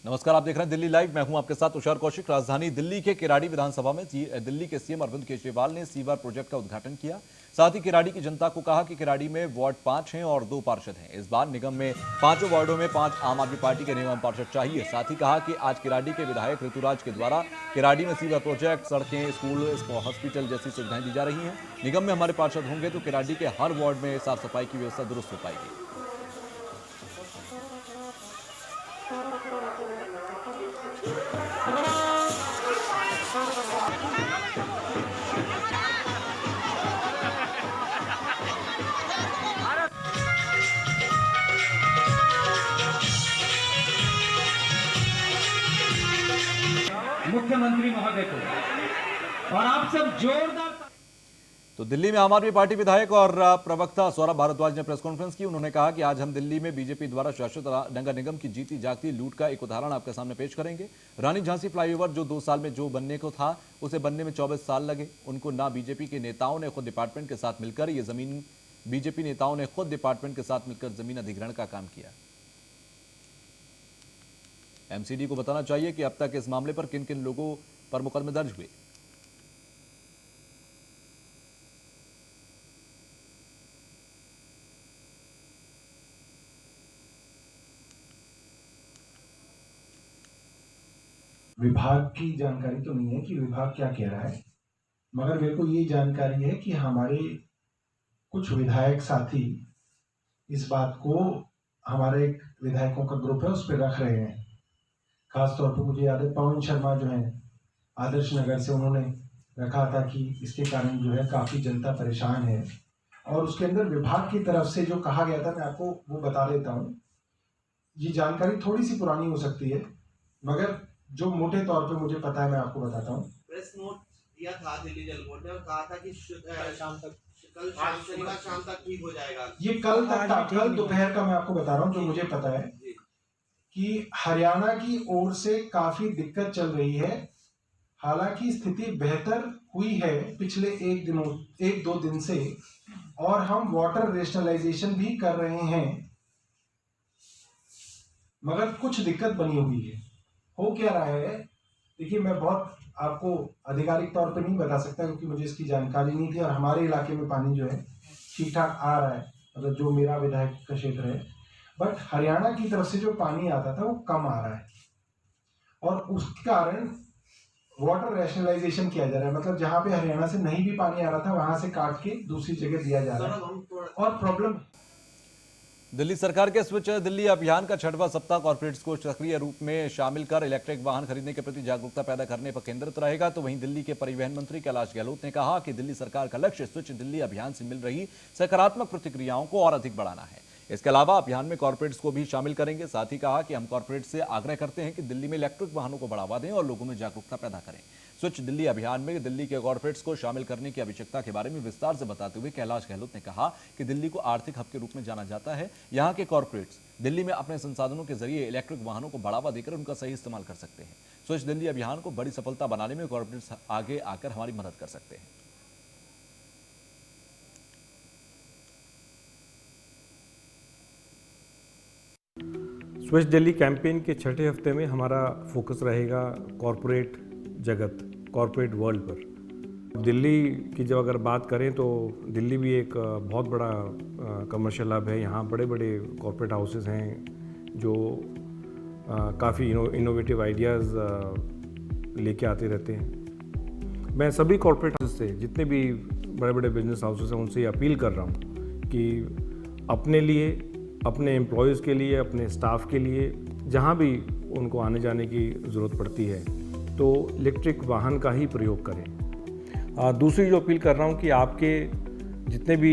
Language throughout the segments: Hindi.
नमस्कार, आप देख रहे हैं दिल्ली लाइव। मैं हूं आपके साथ तुषार कौशिक। राजधानी दिल्ली के किराड़ी विधानसभा में दिल्ली के सीएम अरविंद केजरीवाल ने सीवर प्रोजेक्ट का उद्घाटन किया। साथ ही किराड़ी की जनता को कहा कि किराड़ी में वार्ड 5 हैं और 2 पार्षद हैं। इस बार निगम में 5 वार्डों में 5 आम आदमी पार्टी के निगम पार्षद चाहिए। साथ ही कहा कि आज किराड़ी के विधायक ऋतुराज के द्वारा किराड़ी में सीवर प्रोजेक्ट, सड़कें, स्कूल, हॉस्पिटल जैसी सुविधाएं दी जा रही हैं। निगम में हमारे पार्षद होंगे तो किराड़ी के हर वार्ड में साफ सफाई की व्यवस्था दुरुस्त हो पाएगी। मुख्यमंत्री महोदय को और आप सब जोरदार। तो दिल्ली में आम आदमी पार्टी विधायक और प्रवक्ता सौरभ भारद्वाज ने प्रेस कॉन्फ्रेंस की। उन्होंने कहा कि आज हम दिल्ली में बीजेपी द्वारा शासित नगर निगम की जीती जागती लूट का एक उदाहरण आपके सामने पेश करेंगे। रानी झांसी फ्लाईओवर जो 2 साल में जो बनने को था, उसे बनने में 24 साल लगे। उनको ना बीजेपी के नेताओं ने खुद डिपार्टमेंट के साथ मिलकर ये जमीन, बीजेपी नेताओं ने खुद डिपार्टमेंट के साथ मिलकर जमीन अधिग्रहण का काम किया। एमसीडी को बताना चाहिए कि अब तक इस मामले पर किन किन लोगों पर मुकदमे दर्ज हुए। विभाग की जानकारी तो नहीं है कि विभाग क्या कह रहा है, मगर मेरे को ये जानकारी है कि हमारे कुछ विधायक साथी इस बात को, हमारे एक विधायकों का ग्रुप है, उस पर रख रहे हैं। खास तौर पर मुझे याद है पवन शर्मा जो है आदर्श नगर से, उन्होंने रखा था कि इसके कारण जो है काफ़ी जनता परेशान है। और उसके अंदर विभाग की तरफ से जो कहा गया था, मैं आपको वो बता देता हूँ। ये जानकारी थोड़ी सी पुरानी हो सकती है, मगर जो मोटे तौर पे मुझे पता है मैं आपको बताता हूँ। प्रेस नोट दिया था दिल्ली जल बोर्ड ने और कहा था कि कल शाम तक ठीक हो जाएगा। ये कल तक था, कल दोपहर का मैं आपको बता रहा हूँ जो मुझे पता है कि हरियाणा की ओर से काफी दिक्कत चल रही है। हालांकि स्थिति बेहतर हुई है पिछले 1-2 दिन से, और हम वाटर रेशनलाइजेशन भी कर रहे हैं, मगर कुछ दिक्कत बनी हुई है। हो क्या रहा है, देखिए मैं बहुत आपको आधिकारिक तौर पे नहीं बता सकता क्योंकि मुझे इसकी जानकारी नहीं थी। और हमारे इलाके में पानी जो है ठीक ठाक आ रहा है, मतलब जो मेरा विधायक का क्षेत्र है, बट हरियाणा की तरफ से जो पानी आता था वो कम आ रहा है, और उसके कारण वाटर रैशनलाइजेशन किया जा रहा है। मतलब जहाँ पे हरियाणा से नहीं भी पानी आ रहा था वहां से काट के दूसरी जगह दिया जा रहा है। और प्रॉब्लम, दिल्ली सरकार के स्विच दिल्ली अभियान का 6वां सप्ताह कॉर्पोरेट्स को सक्रिय रूप में शामिल कर इलेक्ट्रिक वाहन खरीदने के प्रति जागरूकता पैदा करने पर केंद्रित रहेगा। तो वहीं दिल्ली के परिवहन मंत्री कैलाश गहलोत ने कहा कि दिल्ली सरकार का लक्ष्य स्विच दिल्ली अभियान से मिल रही सकारात्मक प्रतिक्रियाओं को और अधिक बढ़ाना है। इसके अलावा अभियान में कॉर्पोरेट्स को भी शामिल करेंगे। साथ ही कहा कि हम कॉर्पोरेट से आग्रह करते हैं कि दिल्ली में इलेक्ट्रिक वाहनों को बढ़ावा दें और लोगों में जागरूकता पैदा करें। स्विच दिल्ली अभियान में दिल्ली के कॉर्पोरेट्स को शामिल करने की आवश्यकता के बारे में विस्तार से बताते हुए कैलाश गहलोत ने कहा कि दिल्ली को आर्थिक हब के रूप में जाना जाता है। यहाँ के कॉर्पोरेट्स दिल्ली में अपने संसाधनों के जरिए इलेक्ट्रिक वाहनों को बढ़ावा देकर उनका सही इस्तेमाल कर सकते हैं। स्विच दिल्ली अभियान को बड़ी सफलता बनाने में कॉर्पोरेट्स आगे आकर हमारी मदद कर सकते हैं। स्विच दिल्ली कैंपेन के 6ठे हफ्ते में हमारा फोकस रहेगा कॉरपोरेट जगत, कॉरपोरेट वर्ल्ड पर। दिल्ली की जब अगर बात करें तो दिल्ली भी एक बहुत बड़ा कमर्शियल हब है। यहाँ बड़े बड़े कॉरपोरेट हाउसेस हैं जो काफ़ी इनोवेटिव आइडियाज़ लेके आते रहते हैं। मैं सभी कॉरपोरेट हाउसेस से, जितने भी बड़े बड़े बिजनेस हाउसेस हैं, उनसे अपील कर रहा हूँ कि अपने लिए, अपने एम्प्लॉयज़ के लिए, अपने स्टाफ के लिए, जहाँ भी उनको आने जाने की ज़रूरत पड़ती है तो इलेक्ट्रिक वाहन का ही प्रयोग करें। दूसरी जो अपील कर रहा हूँ कि आपके जितने भी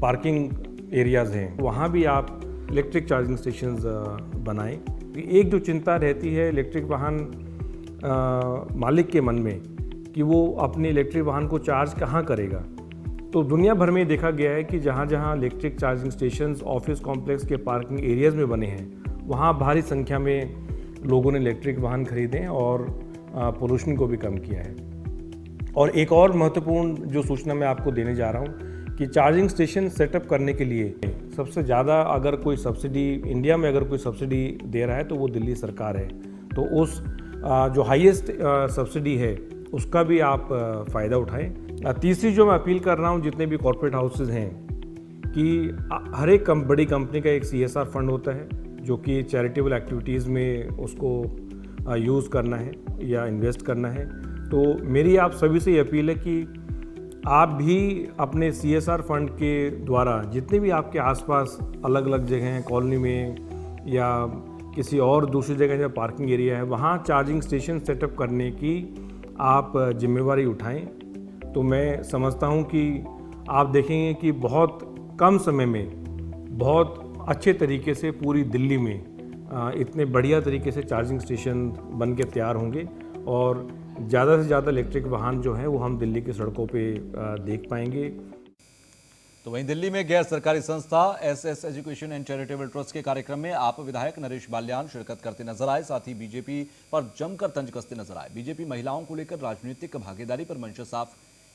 पार्किंग एरियाज़ हैं वहाँ भी आप इलेक्ट्रिक चार्जिंग स्टेशंस बनाएं। एक जो चिंता रहती है इलेक्ट्रिक वाहन मालिक के मन में कि वो अपने इलेक्ट्रिक वाहन को चार्ज कहाँ करेगा, तो दुनिया भर में देखा गया है कि जहाँ जहाँ electric charging stations office complex के पार्किंग एरियाज़ में बने हैं वहाँ भारी संख्या में लोगों ने इलेक्ट्रिक वाहन खरीदे और पोल्यूशन को भी कम किया है। और एक और महत्वपूर्ण जो सूचना मैं आपको देने जा रहा हूँ कि चार्जिंग स्टेशन सेटअप करने के लिए सबसे ज़्यादा अगर कोई सब्सिडी इंडिया में अगर कोई सब्सिडी दे रहा है तो वो दिल्ली सरकार है। तो उस जो हाईएस्ट सब्सिडी है उसका भी आप फ़ायदा उठाएं। तीसरी जो मैं अपील कर रहा हूँ जितने भी कॉर्पोरेट हाउसेज हैं कि हर एक बड़ी कंपनी का एक CSR फंड होता है जो कि चैरिटेबल एक्टिविटीज़ में उसको यूज़ करना है या इन्वेस्ट करना है। तो मेरी आप सभी से ये अपील है कि आप भी अपने CSR फंड के द्वारा जितने भी आपके आसपास अलग अलग जगह हैं, कॉलोनी में या किसी और दूसरी जगह जहाँ पार्किंग एरिया है, वहाँ चार्जिंग स्टेशन सेटअप करने की आप जिम्मेवारी उठाएं। तो मैं समझता हूँ कि आप देखेंगे कि बहुत कम समय में बहुत अच्छे तरीके से पूरी दिल्ली में इतने बढ़िया तरीके से चार्जिंग स्टेशन बन के तैयार होंगे और ज़्यादा से ज़्यादा इलेक्ट्रिक वाहन जो हैं वो हम दिल्ली की सड़कों पे देख पाएंगे। तो वहीं दिल्ली में गैर सरकारी संस्था SS education and charitable trust के कार्यक्रम में आप विधायक नरेश बाल्यान शिरकत करते नजर आए। साथ ही बीजेपी पर जमकर तंज कसते नजर आए। बीजेपी महिलाओं को लेकर राजनीतिक भागीदारी पर मंशा साफ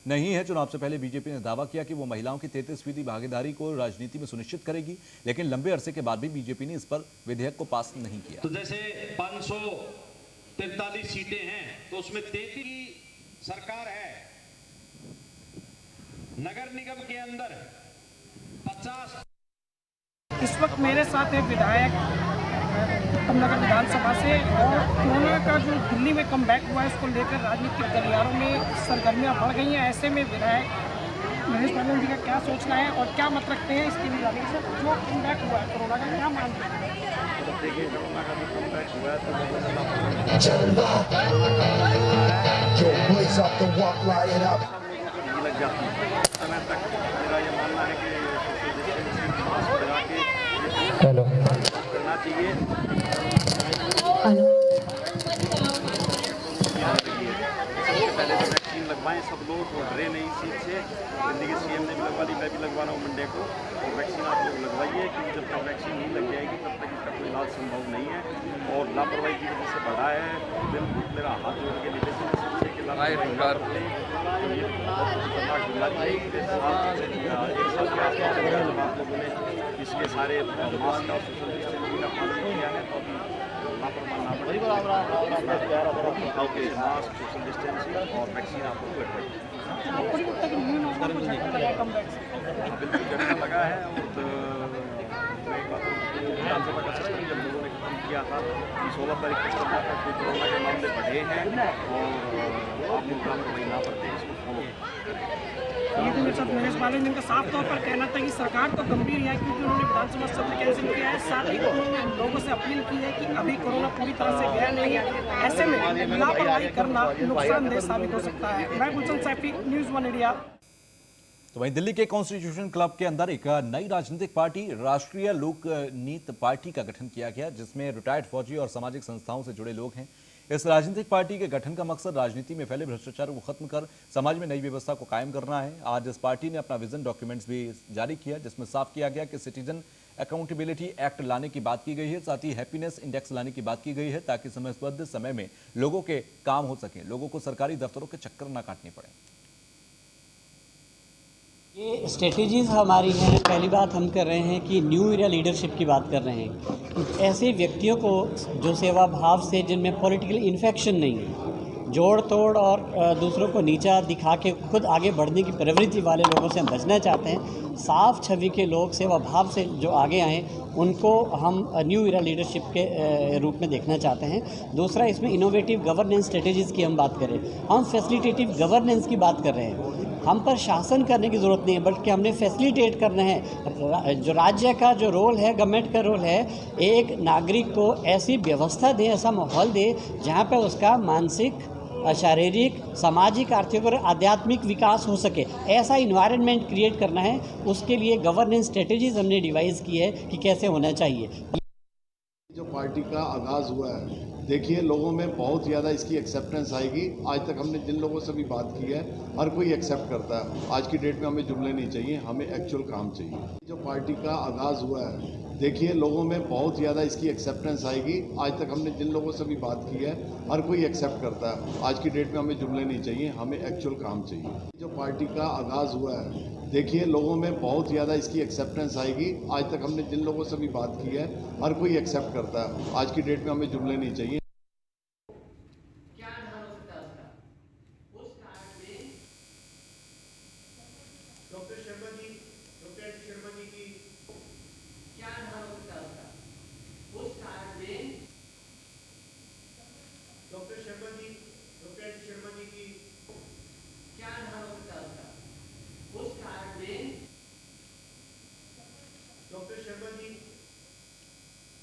नहीं है। चुनाव से पहले बीजेपी ने दावा किया कि वो महिलाओं की 33% भागीदारी को राजनीति में सुनिश्चित करेगी, लेकिन लंबे अरसे के बाद भी बीजेपी ने इस पर विधेयक को पास नहीं किया। तो जैसे 543 सीटें हैं तो उसमें 33 सरकार है। नगर निगम के अंदर 50। इस वक्त मेरे साथ एक विधायक कमनगर विधानसभा से और कोरोना का जो दिल्ली में कम बैक हुआ है उसको लेकर राजनीतिक गलियारों में सरगर्मियां बढ़ गई हैं। ऐसे में विधायक नरेश बाल्यान जी का क्या सोचना है और क्या मत रखते हैं इसके लिए जाने से जो कम बैक हुआ है कोरोना का क्या मानते हैं? देखिए कोरोना का जो कम बैक हुआ है तो लग जाती है समय तक। मेरा ये मानना है कि मास्क लगा के करना चाहिए। पहले तो वैक्सीन लगवाएं सब लोग और डरे नहीं सीट से। दिल्ली के CM ने भी लगवा ली, मैं भी लगवा रहा हूँ मंडे को। और वैक्सीन आप लोग लगवाइए क्योंकि जब तक वैक्सीन नहीं लग जाएगी तब तक इसका कोई इलाज संभव नहीं है। और लापरवाही की वजह से बढ़ा है। बिल्कुल मेरा हाथ जोड़ के निवेदन है सबसे कि लापरवाही ना बरतें। ये बहुत खतरनाक बीमारी है। एक साल के आसपास हो गया जब आप लोगों ने इसके सारे मास्क का सोशल डिस्टेंसिंग का पालन किया है तो अभी लापरवाह ना बने। मास्क, सोशल डिस्टेंसिंग और वैक्सीन आप लोग लगवाइए। बिल्कुल झटका लगा है। और एक बात विधानसभा का सिस्टम जब लोगों ने खत्म किया था 16 तारीख को कोरोना के मामले बढ़े हैं और आप लोग लापरवाही ना बरतें, इसको फॉलो करें। नरेश बाल्यान जी का साफ तौर पर कहना था कि सरकार तो गंभीर है क्योंकि उन्होंने विधानसभा सत्र कैंसिल किया है। साथ ही उन्होंने लोगों से अपील की है कि अभी कोरोना पूरी तरह से गया नहीं है। ऐसे में लापरवाही करना नुकसानदेह साबित हो सकता है। मैं गुलशन सैफी, न्यूज़ 1 इंडिया। तो वहीं दिल्ली के कॉन्स्टिट्यूशन क्लब के अंदर एक नई राजनीतिक पार्टी राष्ट्रीय लोकनीत पार्टी का गठन किया गया, जिसमें रिटायर्ड फौजी और सामाजिक संस्थाओं से जुड़े लोग हैं। इस राजनीतिक पार्टी के गठन का मकसद राजनीति में फैले भ्रष्टाचार को खत्म कर समाज में नई व्यवस्था को कायम करना है। आज इस पार्टी ने अपना विजन डॉक्यूमेंट्स भी जारी किया, जिसमें साफ किया गया कि सिटीजन अकाउंटेबिलिटी एक्ट लाने की बात की गई है। साथ ही हैप्पीनेस इंडेक्स लाने की बात की गई है ताकि समयबद्ध समय में लोगों के काम हो सके, लोगों को सरकारी दफ्तरों के चक्कर ना काटने पड़े। ये स्ट्रेटेजीज़ हमारी हैं। पहली बात हम कर रहे हैं कि न्यू एरिया लीडरशिप की बात कर रहे हैं। ऐसे व्यक्तियों को जो सेवा भाव से, जिनमें पॉलिटिकल इन्फेक्शन नहीं है, जोड़ तोड़ और दूसरों को नीचा दिखा के खुद आगे बढ़ने की प्रवृत्ति वाले लोगों से हम बचना चाहते हैं। साफ छवि के लोग सेवा भाव से जो आगे आएँ उनको हम न्यू एरा लीडरशिप के रूप में देखना चाहते हैं। दूसरा, इसमें इनोवेटिव गवर्नेंस स्ट्रेटेजीज़ की हम बात करें, हम फैसिलिटेटिव गवर्नेंस की बात कर रहे हैं। हम पर शासन करने की ज़रूरत नहीं है, बल्कि हमने फैसिलिटेट करना है। जो राज्य का जो रोल है, गवर्नमेंट का रोल है, एक नागरिक को ऐसी व्यवस्था दे, ऐसा माहौल दे जहाँ पर उसका मानसिक, शारीरिक, सामाजिक, आर्थिक और आध्यात्मिक विकास हो सके। ऐसा इन्वायरमेंट क्रिएट करना है। उसके लिए गवर्नेंस स्ट्रेटेजीज हमने डिवाइस की है कि कैसे होना चाहिए। जो पार्टी का आगाज़ हुआ है, देखिए लोगों में बहुत ज़्यादा इसकी एक्सेप्टेंस आएगी। आज तक हमने जिन लोगों से भी बात की है, हर कोई एक्सेप्ट करता है। आज की डेट में हमें जुमले नहीं चाहिए, हमें एक्चुअल काम चाहिए। जो पार्टी का आगाज़ हुआ है, देखिए लोगों में बहुत ज़्यादा इसकी एक्सेप्टेंस आएगी। आज तक हमने जिन लोगों से भी बात की है, हर कोई एक्सेप्ट करता है। आज की डेट में हमें जुमले नहीं चाहिए, हमें एक्चुअल काम चाहिए। जो पार्टी का आगाज़ हुआ है, देखिए लोगों में बहुत ज़्यादा इसकी एक्सेप्टेंस आएगी। आज तक हमने जिन लोगों से भी बात की है, हर कोई एक्सेप्ट करता है। आज की डेट में हमें जुमले नहीं चाहिए।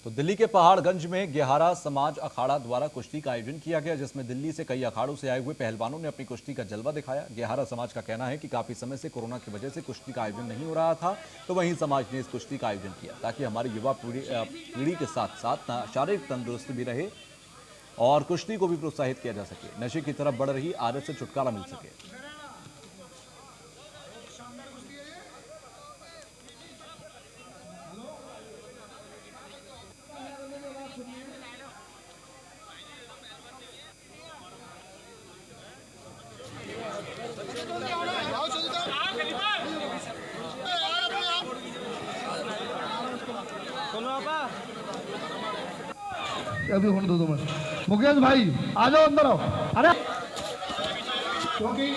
तो दिल्ली के पहाड़गंज में गेहारा समाज अखाड़ा द्वारा कुश्ती का आयोजन किया गया, जिसमें दिल्ली से कई अखाड़ों से आए हुए पहलवानों ने अपनी कुश्ती का जलवा दिखाया। गेहारा समाज का कहना है कि काफी समय से कोरोना की वजह से कुश्ती का आयोजन नहीं हो रहा था, तो वहीं समाज ने इस कुश्ती का आयोजन किया ताकि हमारी युवा पीढ़ी के साथ साथ शारीरिक तंदुरुस्ती भी रहे और कुश्ती को भी प्रोत्साहित किया जा सके, नशे की तरफ बढ़ रही आदत से छुटकारा मिल सके। अभी होने दो मिनट। मुकेश भाई आ जाओ, अंदर आओ। अरे क्योंकि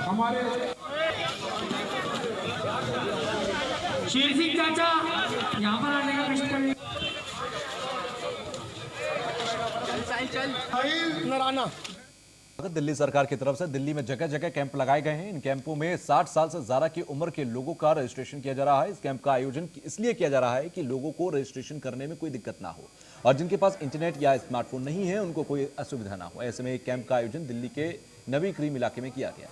हमारे शेर सिंह चाचा यहाँ पर आने का प्रश्न करें। नारायणा दिल्ली सरकार की तरफ से दिल्ली में जगह जगह कैंप लगाए गए हैं। इन कैंपों में 60 साल से ज्यादा की उम्र के लोगों का रजिस्ट्रेशन किया जा रहा है। इस कैंप का आयोजन इसलिए किया जा रहा है कि लोगों को रजिस्ट्रेशन करने में कोई दिक्कत ना हो और जिनके पास इंटरनेट या स्मार्टफोन नहीं है उनको कोई असुविधा ना हो। ऐसे में एक कैंप का आयोजन दिल्ली के नवी क्रीम इलाके में किया गया।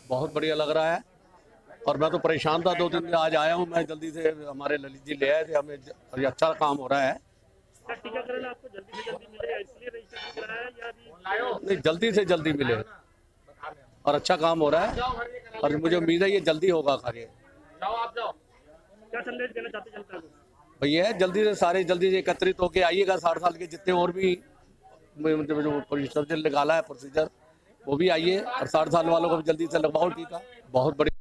बहुत बढ़िया लग रहा है और मैं तो परेशान था, 2 दिन में आज आया हूँ। मैं जल्दी से हमारे ललित जी ले आए थे, हमें अच्छा काम हो रहा है। टीकाकरण आपको जल्दी से जल्दी मिले इसलिए रजिस्ट्रेशन कराया या नहीं, जल्दी से जल्दी मिले और अच्छा काम हो रहा है और मुझे उम्मीद है ये जल्दी होगा कार्य। क्या संदेश देना चाहते जनता को? भैया जल्दी से सारे जल्दी से एकत्रित होके आइएगा। 60 साल के जितने और भी जो प्रोसीजर निकाला है प्रोसीजर वो भी आइए और 60 साल वालों को भी जल्दी से लगवाओ टीका। बहुत बड़ी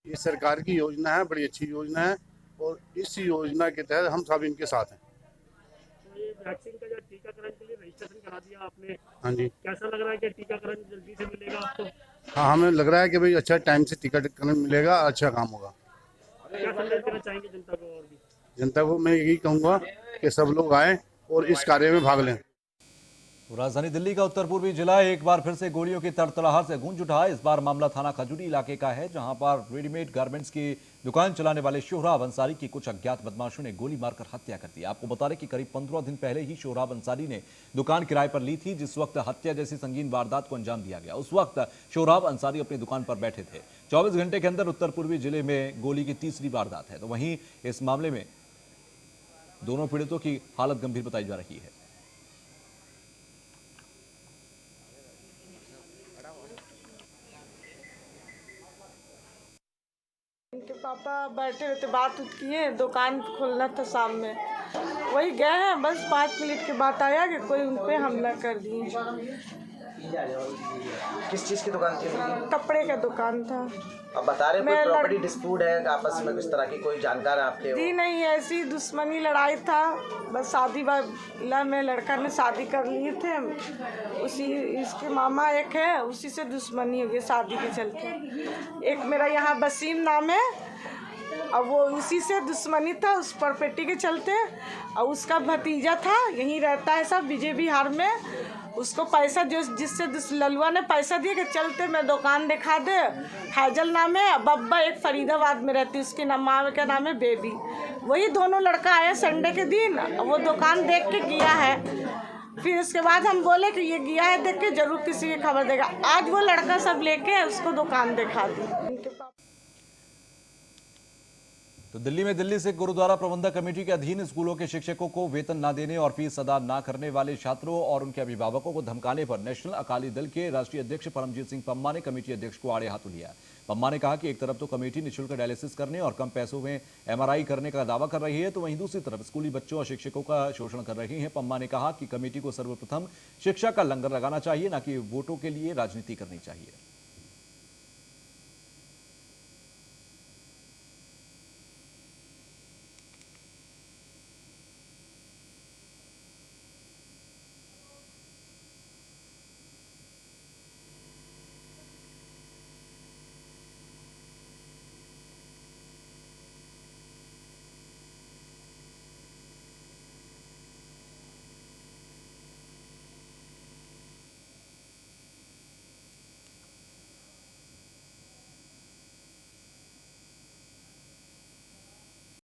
ये सरकार की योजना है, बड़ी अच्छी योजना है और इस योजना के तहत हम सब इनके साथ हैं। तो ये वैक्सीन का जो टीकाकरण के लिए रजिस्ट्रेशन करा दिया आपने, हाँ जी, कैसा लग रहा है कि टीकाकरण जल्दी से मिलेगा आपको? हाँ हमें लग रहा है कि भाई अच्छा टाइम से टीकाकरण मिलेगा, अच्छा काम होगा। क्या संदेश देना चाहेंगे जनता को? और भी जनता को मैं यही कहूँगा कि सब लोग आए और इस कार्य में भाग लें। राजधानी दिल्ली का उत्तर पूर्वी जिला एक बार फिर से गोलियों की तड़तड़ाहट से गूंज उठा। इस बार मामला थाना खजूरी इलाके का है, जहां पर रेडीमेड गारमेंट्स की दुकान चलाने वाले सोहराब अंसारी की कुछ अज्ञात बदमाशों ने गोली मारकर हत्या कर दी। आपको बता दें कि करीब 15 दिन पहले ही सोहराब अंसारी ने दुकान किराए पर ली थी, जिस वक्त हत्या जैसी संगीन वारदात को अंजाम दिया गया। उस वक्त सोहराब अंसारी अपनी दुकान पर बैठे थे। 24 घंटे के अंदर उत्तर पूर्वी जिले में गोली की तीसरी वारदात है। तो वहीं इस मामले में दोनों पीड़ितों की हालत गंभीर बताई जा रही है। इनके पापा बैठे रहते, बात उठ किए, दुकान खोलना था शाम में, वही गए हैं। बस 5 मिनट के बाद आया कि कोई उन पे हमला कर दिए। किस चीज़ की दुकान थी? कपड़े का दुकान था। अब बता रहे कोई प्रॉपर्टी डिस्प्यूट है आपस में, किस तरह की कोई जानकार आपके? जी नहीं, ऐसी दुश्मनी लड़ाई था। बस शादी वाला में लड़का ने शादी कर लिए थे, उसी इसके मामा एक है, उसी से दुश्मनी हो गई शादी के चलते। एक मेरा यहाँ वसीम नाम है, अब वो उसी से दुश्मनी था उस प्रॉपर्टी के चलते। और उसका भतीजा था, यहीं रहता है सब विजय विहार में। उसको पैसा जिससे ललुआ ने पैसा दिया कि चलते मैं दुकान दिखा दे। फैजल नाम है, बब्बा एक फरीदाबाद में रहती, उसके माँ का नाम है बेबी। वही दोनों लड़का आया संडे के दिन, वो दुकान देख के गया है। फिर उसके बाद हम बोले कि ये गया है देख के, जरूर किसी की खबर देगा। आज वो लड़का सब लेके उसको दुकान दिखा दी। तो दिल्ली में दिल्ली सिख गुरुद्वारा प्रबंधक कमेटी के अधीन स्कूलों के शिक्षकों को वेतन न देने और फीस अदा न करने वाले छात्रों और उनके अभिभावकों को धमकाने पर नेशनल अकाली दल के राष्ट्रीय अध्यक्ष परमजीत सिंह पम्मा ने कमेटी अध्यक्ष को आड़े हाथों लिया। पम्मा ने कहा कि एक तरफ तो कमेटी निःशुल्क डायलिसिस करने और कम पैसों में MRI करने का दावा कर रही है, तो वहीं दूसरी तरफ स्कूली बच्चों और शिक्षकों का शोषण कर रही है। पम्मा ने कहा कि कमेटी को सर्वप्रथम शिक्षा का लंगर लगाना चाहिए, न कि वोटों के लिए राजनीति करनी चाहिए।